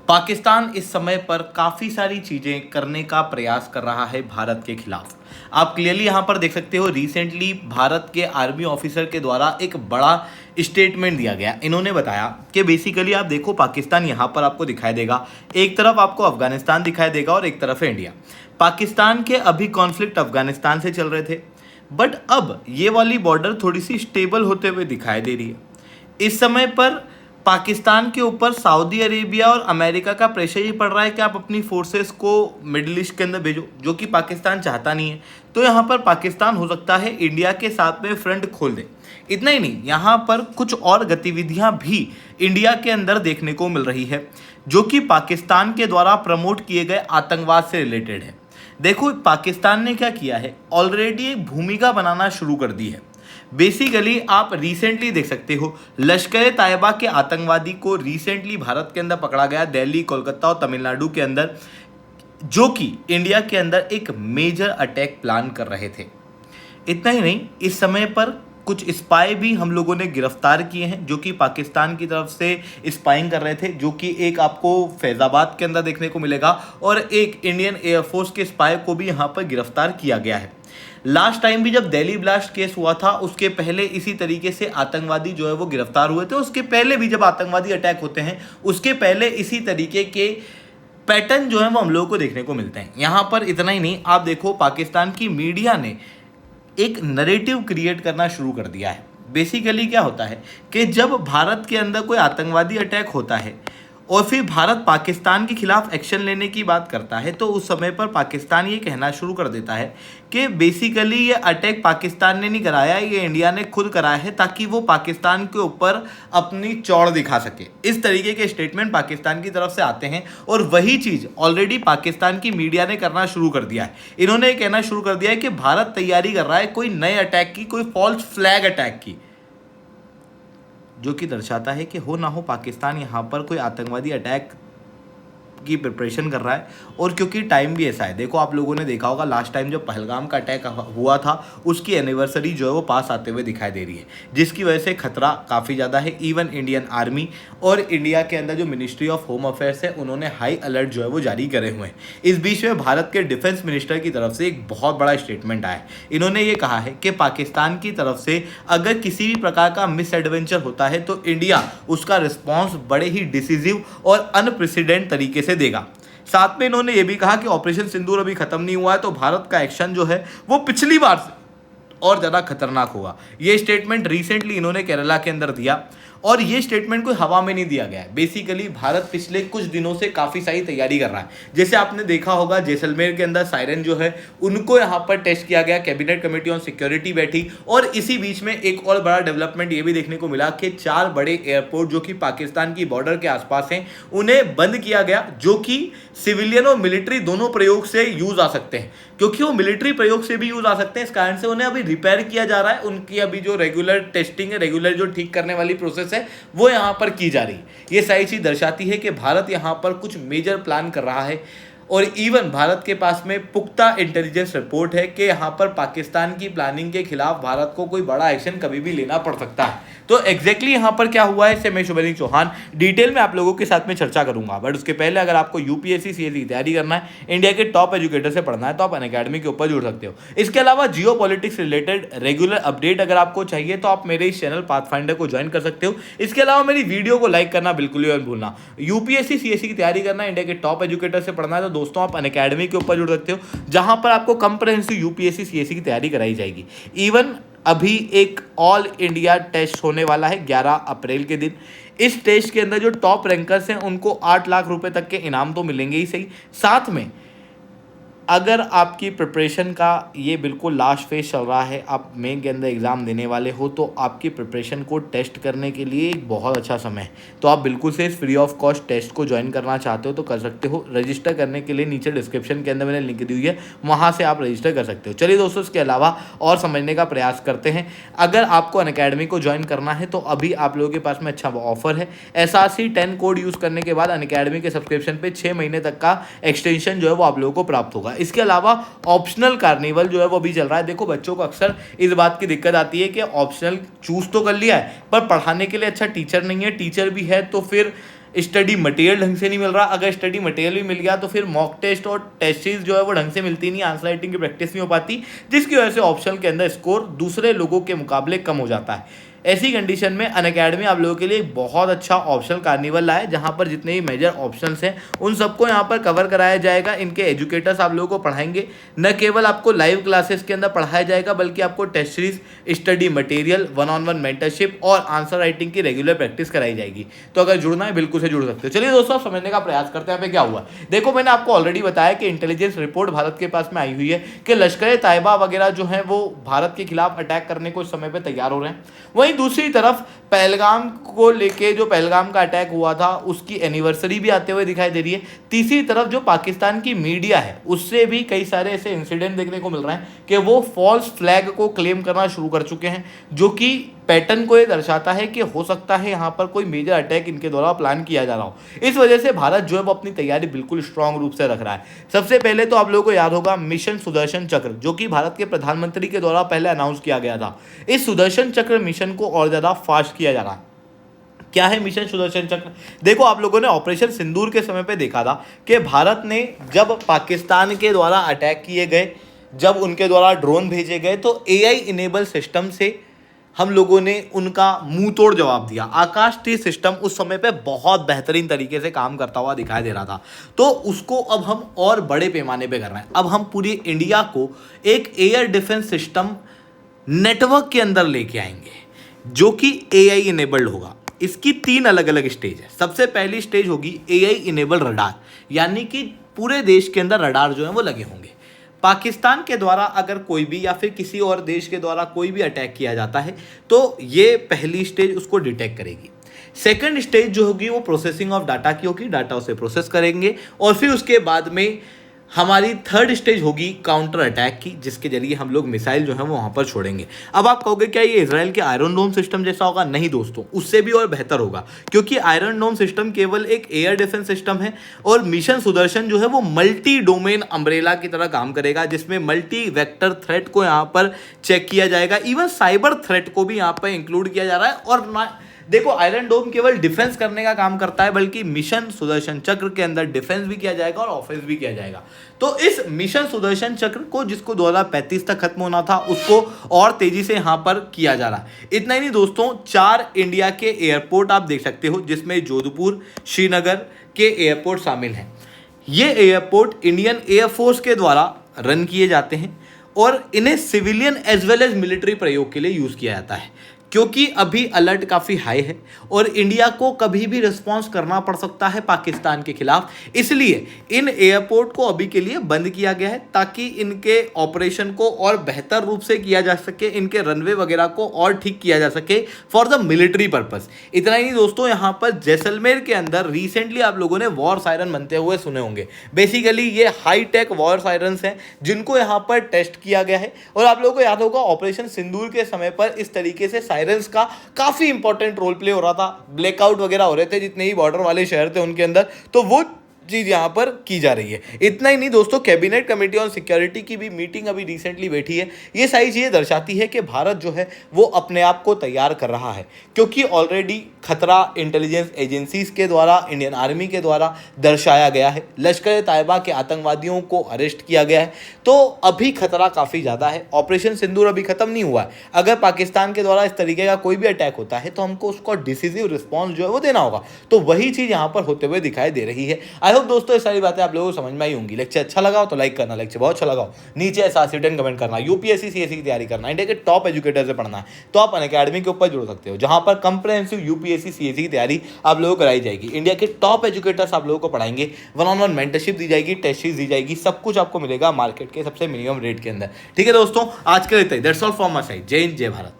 पाकिस्तान इस समय पर काफ़ी सारी चीज़ें करने का प्रयास कर रहा है भारत के खिलाफ। आप क्लियरली यहाँ पर देख सकते हो, रिसेंटली भारत के आर्मी ऑफिसर के द्वारा एक बड़ा स्टेटमेंट दिया गया। इन्होंने बताया कि बेसिकली आप देखो, पाकिस्तान यहाँ पर आपको दिखाई देगा, एक तरफ आपको अफगानिस्तान दिखाई देगा और एक तरफ है इंडिया। पाकिस्तान के अभी कॉन्फ्लिक्ट अफगानिस्तान से चल रहे थे, बट अब ये वाली बॉर्डर थोड़ी सी स्टेबल होते हुए दिखाई दे रही है। इस समय पर पाकिस्तान के ऊपर सऊदी अरेबिया और अमेरिका का प्रेशर ये पड़ रहा है कि आप अपनी फोर्सेस को मिडिल ईस्ट के अंदर भेजो, जो कि पाकिस्तान चाहता नहीं है। तो यहाँ पर पाकिस्तान हो सकता है इंडिया के साथ में फ्रंट खोल दे। इतना ही नहीं, यहाँ पर कुछ और गतिविधियाँ भी इंडिया के अंदर देखने को मिल रही है, जो कि पाकिस्तान के द्वारा प्रमोट किए गए आतंकवाद से रिलेटेड है। देखो, पाकिस्तान ने क्या किया है, ऑलरेडी एक भूमिका बनाना शुरू कर दी है। बेसिकली आप रिसेंटली देख सकते हो, लश्कर तैयबा के आतंकवादी को रिसेंटली भारत के अंदर पकड़ा गया, दिल्ली, कोलकाता और तमिलनाडु के अंदर, जो कि इंडिया के अंदर एक मेजर अटैक प्लान कर रहे थे। इतना ही नहीं, इस समय पर कुछ स्पाई भी हम लोगों ने गिरफ्तार किए हैं, जो कि पाकिस्तान की तरफ से स्पाइंग कर रहे थे, जो कि एक आपको फैज़ाबाद के अंदर देखने को मिलेगा, और एक इंडियन एयरफोर्स के स्पाई को भी यहाँ पर गिरफ्तार किया गया है। लास्ट टाइम भी जब दिल्ली ब्लास्ट केस हुआ था, उसके पहले इसी तरीके से आतंकवादी जो है वो गिरफ्तार हुए थे। उसके पहले भी जब आतंकवादी अटैक होते हैं, उसके पहले इसी तरीके के पैटर्न जो है वो हम लोगों को देखने को मिलते हैं। यहाँ पर इतना ही नहीं, आप देखो, पाकिस्तान की मीडिया ने एक नरेटिव क्रिएट करना शुरू कर दिया है। बेसिकली क्या होता है कि जब भारत के अंदर कोई आतंकवादी अटैक होता है और फिर भारत पाकिस्तान के खिलाफ एक्शन लेने की बात करता है, तो उस समय पर पाकिस्तान ये कहना शुरू कर देता है कि बेसिकली ये अटैक पाकिस्तान ने नहीं कराया, ये इंडिया ने खुद कराया है, ताकि वो पाकिस्तान के ऊपर अपनी चौड़ दिखा सके। इस तरीके के स्टेटमेंट पाकिस्तान की तरफ से आते हैं, और वही चीज़ ऑलरेडी पाकिस्तान की मीडिया ने करना शुरू कर दिया है। इन्होंने कहना शुरू कर दिया है कि भारत तैयारी कर रहा है कोई नए अटैक की, कोई फॉल्स फ्लैग अटैक की, जो कि दर्शाता है कि हो ना हो पाकिस्तान यहाँ पर कोई आतंकवादी अटैक की प्रिपरेशन कर रहा है। और क्योंकि टाइम भी ऐसा है, देखो, आप लोगों ने देखा होगा लास्ट टाइम जब पहलगाम का अटैक हुआ था, उसकी एनिवर्सरी जो है वो पास आते हुए दिखाई दे रही है, जिसकी वजह से खतरा काफ़ी ज़्यादा है। इवन इंडियन आर्मी और इंडिया के अंदर जो मिनिस्ट्री ऑफ होम अफेयर्स है, उन्होंने हाई अलर्ट जो है वो जारी करे हुए हैं। इस बीच में भारत के डिफेंस मिनिस्टर की तरफ से एक बहुत बड़ा स्टेटमेंट आया है। इन्होंने ये कहा है कि पाकिस्तान की तरफ से अगर किसी भी प्रकार का मिस एडवेंचर होता है, तो इंडिया उसका रिस्पॉन्स बड़े ही डिसिसिव और अनप्रेसिडेंट तरीके से देगा। साथ में इन्होंने ये भी कहा कि ऑपरेशन सिंदूर अभी खत्म नहीं हुआ है, तो भारत का एक्शन जो है वो पिछली बार से और ज़्यादा खतरनाक होगा। ये स्टेटमेंट रिसेंटली इन्होंने केरला के अंदर दिया, और ये स्टेटमेंट कोई हवा में नहीं दिया गया है। बेसिकली भारत पिछले कुछ दिनों से काफ़ी सारी तैयारी कर रहा है। जैसे आपने देखा होगा, जैसलमेर के अंदर सायरन जो है उनको यहाँ पर टेस्ट किया गया, कैबिनेट कमेटी ऑन सिक्योरिटी बैठी, और इसी बीच में एक और बड़ा डेवलपमेंट ये भी देखने को मिला कि 4 बड़े एयरपोर्ट जो कि पाकिस्तान की बॉर्डर के आसपास हैं, उन्हें बंद किया गया, जो कि सिविलियन और मिलिट्री दोनों प्रयोग से यूज आ सकते हैं। क्योंकि वो मिलिट्री प्रयोग से भी यूज आ सकते हैं, इस कारण से उन्हें अभी रिपेयर किया जा रहा है। उनकी अभी जो रेगुलर टेस्टिंग है, रेगुलर जो ठीक करने वाली प्रोसेस है, वो यहाँ पर की जा रही है। ये सारी चीज दर्शाती है कि भारत यहाँ पर कुछ मेजर प्लान कर रहा है, और इवन भारत के पास में पुख्ता इंटेलिजेंस रिपोर्ट है कि यहाँ पर पाकिस्तान की प्लानिंग के खिलाफ भारत को कोई बड़ा एक्शन कभी भी लेना पड़ सकता है। तो एग्जैक्टली यहाँ पर क्या हुआ है, इससे मैं शुभलिंग चौहान डिटेल में आप लोगों के साथ में चर्चा करूंगा। बट उसके पहले अगर आपको यूपीएससी सीएससी की तैयारी करना है, इंडिया के टॉप एजुकेटर से पढ़ना है, तो आप अनअकैडमी के ऊपर जुड़ सकते हो। इसके अलावा जियो पॉलिटिक्स रिलेटेड रेगुलर अपडेट अगर आपको चाहिए, तो आप मेरे इस चैनल पाथफाइंडर को ज्वाइन कर सकते हो। इसके अलावा मेरी वीडियो को लाइक करना बिल्कुल ही मत भूलना। यूपीएससी सीएससी की तैयारी करना है, इंडिया के टॉप एजुकेटर से पढ़ना है, तो दोस्तों आप अनअकैडमी के ऊपर जुड़ सकते हो, जहां पर आपको कंप्रहेंसिव यूपीएससी सीएससी की तैयारी कराई जाएगी। इवन अभी एक ऑल इंडिया टेस्ट होने वाला है 11 अप्रैल के दिन। इस टेस्ट के अंदर जो टॉप रैंकर्स हैं, उनको 8 लाख रुपए तक के इनाम तो मिलेंगे ही सही, साथ में अगर आपकी प्रिपरेशन का ये बिल्कुल लास्ट फेज चल रहा है, आप मेन के अंदर एग्ज़ाम देने वाले हो, तो आपकी प्रिपरेशन को टेस्ट करने के लिए एक बहुत अच्छा समय है। तो आप बिल्कुल से इस फ्री ऑफ कॉस्ट टेस्ट को ज्वाइन करना चाहते हो तो कर सकते हो। रजिस्टर करने के लिए नीचे डिस्क्रिप्शन के अंदर मैंने लिंक दी हुई है, वहाँ से आप रजिस्टर कर सकते हो। चलिए दोस्तों, इसके अलावा और समझने का प्रयास करते हैं। अगर आपको अनअकैडमी को ज्वाइन करना है, तो अभी आप लोगों के पास में अच्छा ऑफर है। SRC 10 कोड यूज़ करने के बाद अनअकैडमी के सब्सक्रिप्शन पर 6 महीने तक का एक्सटेंशन जो है वो आप लोगों को प्राप्त होगा। इसके अलावा ऑप्शनल कार्निवल जो है वो भी चल रहा है। देखो, बच्चों को अक्सर इस बात की दिक्कत आती है कि ऑप्शनल चूज तो कर लिया है, पर पढ़ाने के लिए अच्छा टीचर नहीं है, टीचर भी है तो फिर स्टडी मटेरियल ढंग से नहीं मिल रहा, अगर स्टडी मटेरियल भी मिल गया तो फिर मॉक टेस्ट और टेस्ट सीरीज जो है वो ढंग से मिलती नहीं, आंसर राइटिंग की प्रैक्टिस नहीं हो पाती, जिसकी वजह से ऑप्शनल के अंदर स्कोर दूसरे लोगों के मुकाबले कम हो जाता है। ऐसी कंडीशन में अनअकैडमी आप लोगों के लिए एक बहुत अच्छा ऑप्शनल कार्निवल लाए, जहां पर जितने भी मेजर ऑप्शंस हैं उन सबको यहां पर कवर कराया जाएगा। इनके एजुकेटर्स आप लोगों को पढ़ाएंगे, न केवल आपको लाइव क्लासेस के अंदर पढ़ाया जाएगा बल्कि आपको test series, study material, 1-on-1 mentorship और आंसर राइटिंग की रेगुलर प्रैक्टिस कराई जाएगी। तो अगर जुड़ना है बिल्कुल से जुड़ सकते हो। चलिए दोस्तों, समझने का प्रयास करते हैं यहाँ पे क्या हुआ। देखो, मैंने आपको ऑलरेडी बताया कि इंटेलिजेंस रिपोर्ट भारत के पास में आई हुई है कि लश्कर तैयबा वगैरह जो है वो भारत के खिलाफ अटैक करने को इस समय पे तैयार हो रहे हैं। वहीं दूसरी तरफ पहलगाम को लेके, जो पहलगाम का अटैक हुआ था उसकी एनिवर्सरी भी आते हुए दिखाई दे रही है। तीसरी तरफ जो पाकिस्तान की मीडिया है उससे भी कई सारे ऐसे इंसिडेंट देखने को मिल रहे हैं कि वो फॉल्स फ्लैग को क्लेम करना शुरू कर चुके हैं, जो कि पैटर्न को ये दर्शाता है कि हो सकता है यहाँ पर कोई मेजर अटैक इनके द्वारा प्लान किया जा रहा हो। इस वजह से भारत जो है वो अपनी तैयारी बिल्कुल स्ट्रांग रूप से रख रहा है। सबसे पहले तो आप लोगों को याद होगा मिशन सुदर्शन चक्र, जो कि भारत के प्रधानमंत्री के द्वारा पहले अनाउंस किया गया था। इस सुदर्शन चक्र मिशन को और ज़्यादा फास्ट किया जा रहा है। क्या है मिशन सुदर्शन चक्र? देखो, आप लोगों ने ऑपरेशन सिंदूर के समय पे देखा था कि भारत ने जब पाकिस्तान के द्वारा अटैक किए गए, जब उनके द्वारा ड्रोन भेजे गए, तो एआई इनेबल सिस्टम से हम लोगों ने उनका मुंह तोड़ जवाब दिया। आकाश टी सिस्टम उस समय पे बहुत बेहतरीन तरीके से काम करता हुआ दिखाई दे रहा था, तो उसको अब हम और बड़े पैमाने पे कर रहे हैं। अब हम पूरी इंडिया को एक एयर डिफेंस सिस्टम नेटवर्क के अंदर लेके आएंगे, जो कि एआई इनेबल्ड होगा। इसकी 3 अलग अलग स्टेज है। सबसे पहली स्टेज होगी एआई इनेबल्ड रडार, यानी कि पूरे देश के अंदर रडार जो है वो लगे होंगे। पाकिस्तान के द्वारा अगर कोई भी या फिर किसी और देश के द्वारा कोई भी अटैक किया जाता है तो ये पहली स्टेज उसको डिटेक्ट करेगी। सेकंड स्टेज जो होगी वो प्रोसेसिंग ऑफ डाटा की होगी, डाटा उसे प्रोसेस करेंगे, और फिर उसके बाद में हमारी थर्ड स्टेज होगी काउंटर अटैक की, जिसके जरिए हम लोग मिसाइल जो है वो वहाँ पर छोड़ेंगे। अब आप कहोगे क्या ये इजराइल के आयरन डोम सिस्टम जैसा होगा? नहीं दोस्तों, उससे भी और बेहतर होगा, क्योंकि आयरन डोम सिस्टम केवल एक एयर डिफेंस सिस्टम है और मिशन सुदर्शन जो है वो मल्टी डोमेन अम्ब्रेला की तरह काम करेगा, जिसमें मल्टी वेक्टर थ्रेट को यहाँ पर चेक किया जाएगा। इवन साइबर थ्रेट को भी यहाँ पर इंक्लूड किया जा रहा है। और देखो, आयरन डोम केवल डिफेंस करने का काम करता है, बल्कि मिशन सुदर्शन चक्र के अंदर डिफेंस भी किया जाएगा और ऑफेंस भी किया जाएगा। तो इस मिशन सुदर्शन चक्र को, जिसको 2035 तक खत्म होना था, उसको और तेजी से यहां पर किया जा रहा है। इतना ही नहीं दोस्तों, 4 इंडिया के एयरपोर्ट आप देख सकते हो, जिसमें जोधपुर, श्रीनगर के एयरपोर्ट शामिल हैं। ये एयरपोर्ट इंडियन एयरफोर्स के द्वारा रन किए जाते हैं और इन्हें civilian as well as military प्रयोग के लिए यूज किया जाता है, क्योंकि अभी अलर्ट काफ़ी हाई है और इंडिया को कभी भी रिस्पॉन्स करना पड़ सकता है पाकिस्तान के खिलाफ। इसलिए इन एयरपोर्ट को अभी के लिए बंद किया गया है, ताकि इनके ऑपरेशन को और बेहतर रूप से किया जा सके, इनके रनवे वगैरह को और ठीक किया जा सके फॉर द मिलिट्री पर्पस। इतना ही नहीं दोस्तों, यहाँ पर जैसलमेर के अंदर रिसेंटली आप लोगों ने वॉर सायरन बनते हुए सुने होंगे। बेसिकली ये हाई टेक वॉर सायरन्स हैं, जिनको यहाँ पर टेस्ट किया गया है। और आप लोगों को याद होगा ऑपरेशन सिंदूर के समय पर इस तरीके से सायरन्स का काफी इंपॉर्टेंट रोल प्ले हो रहा था। ब्लैकआउट वगैरह हो रहे थे जितने ही बॉर्डर वाले शहर थे उनके अंदर, तो वो चीज यहां पर की जा रही है। इतना ही नहीं दोस्तों, कैबिनेट कमेटी ऑन सिक्योरिटी की भी मीटिंग अभी रिसेंटली बैठी है। ये सारी चीजें दर्शाती है कि भारत जो है वो अपने आप को तैयार कर रहा है, क्योंकि ऑलरेडी खतरा इंटेलिजेंस एजेंसीज के द्वारा, इंडियन आर्मी के द्वारा दर्शाया गया है। लश्कर तैयबा के आतंकवादियों को अरेस्ट किया गया है, तो अभी खतरा काफी ज्यादा है। ऑपरेशन सिंदूर अभी खत्म नहीं हुआ है। अगर पाकिस्तान के द्वारा इस तरीके का कोई भी अटैक होता है तो हमको उसको डिसिसिव रिस्पॉन्स जो है वो देना होगा। तो वही चीज यहाँ पर होते हुए दिखाई दे रही है। आई होप दोस्तों ये सारी बातें आप लोगों को समझ में आई होंगी। लेक्चर अच्छा लगा हो तो लाइक करना, लेक्चर बहुत अच्छा लगा हो नीचे ऐसा रिटर्न कमेंट करना। यूपीएससी सीएससी की तैयारी करना, इंडिया के टॉप एजुकेटर से पढ़ना है तो आप अनअकैडमी के ऊपर जुड़ सकते हो, जहां पर कंप्रिहेंसिव यूपीएससी सीएससी की तैयारी आप लोगों को कराई जाएगी। इंडिया के टॉप एजुकेटर्स आप लोगों को पढ़ाएंगे, 1-on-1 मेंटरशिप दी जाएगी, टेस्ट सीरीज दी जाएगी, सब कुछ आपको मिलेगा मार्केट के सबसे मिनिमम रेट के अंदर। ठीक है दोस्तों, आज के लिए that's all from my side. जय हिंद, जय भारत।